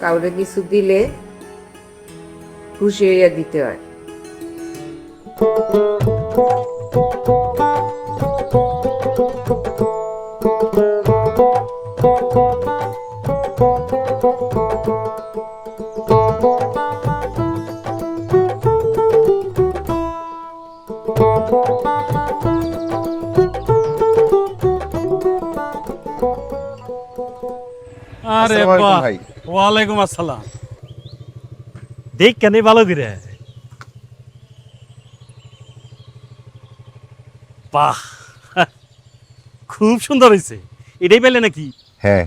কাউরে কিছু দিলে খুশি হইয়া দিতে হয়। আরে আসসালামু আলাইকুম বাহ, ভাই। ওয়ালাইকুম আসসালাম। দেখ কেন ভালো করে, বাহ, খুব সুন্দর হয়েছে। এটাই পেলে নাকি? হ্যাঁ,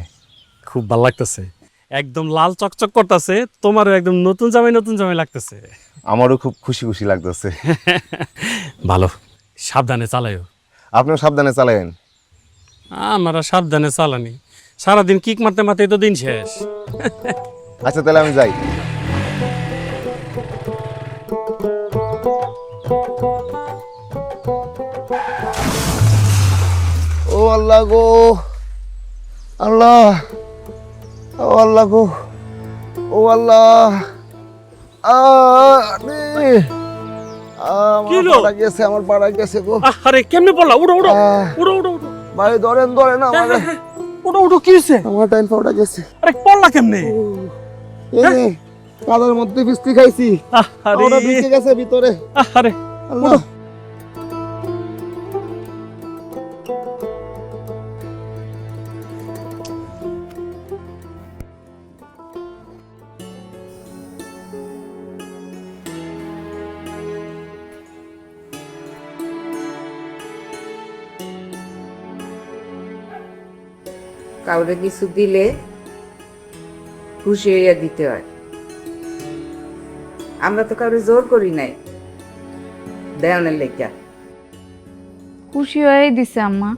খুব ভালো লাগতেছে, একদম লাল চকচক করতেছে। তোমারও একদম নতুন জামাই লাগতেছে। আমারও খুব খুশি খুশি লাগতেছে। ভালো, সাবধানে চালাইও। আপনিও সাবধানে চালাবেন। আমরা সাবধানে চালানি, সারাদিন কিক মারতে মারতে তো দিন শেষ। আচ্ছা তাহলে আমি যাই। ও আল্লাহ গো, আল্লাহ, ও আল্লাহ গো, ও আল্লাহ, কি আমার হলো? পাড়া গেছে, আমার পাড়া গেছে গো। আরে কেমনে পড়লা? উড়ো উড়ো আহ। উড়ো উড়ো উড়ো। ভাই ধরেন ধরেন আমারে, উড়ো উড়ো, কি হয়েছে? আমার টাইম পাউডার গেছে। আরে পড়লা কেমনে? এই যে কাদার মধ্যে ফিস্তি খাইছি, আরে ওটা ঢুকে গেছে ভিতরে। আরে আল্লাহ, কাউরে কিছু দিলে খুশি হইয়া দিতে হয়। আমরা তো কাউরে জোর করি নাই দেওয়ানের লেখা। খুশি হয়ে দিছে আম্মা।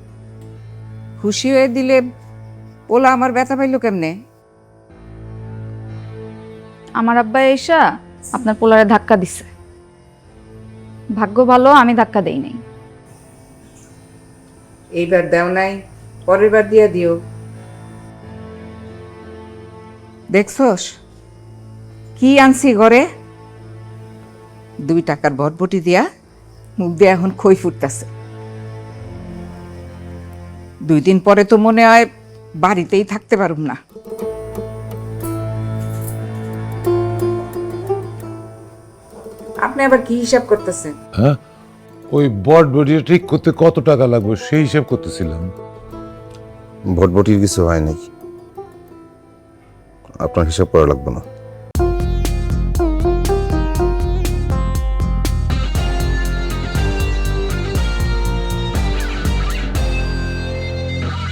খুশি হয়ে দিলে ওলা আমার ব্যথা পাইল কেমনে? আমার আব্বা এসা আপনার পোলারে ধাক্কা দিছে। ভাগ্য ভালো আমি ধাক্কা দেই নাই। এইবার দেও নাই, পরের বার দিয়া দিও। দেখছস কি আনছি ঘরে? 2 টাকার ভটভটি দিয়া মুখ দিয়ে এখন খই ফুটতেছে। 2 দিন পরে তো মনে হয় বাড়িতেই থাকতে পারুম না। আপনি আবার কি হিসাব করতেছেন? হ্যাঁ, ওই বট বডি ঠিক করতে কত টাকা লাগবে সেই হিসাব করতেছিলাম। ভটভটির কিছু হয় নাকি? আপনার হিসাব করা লাগবে না।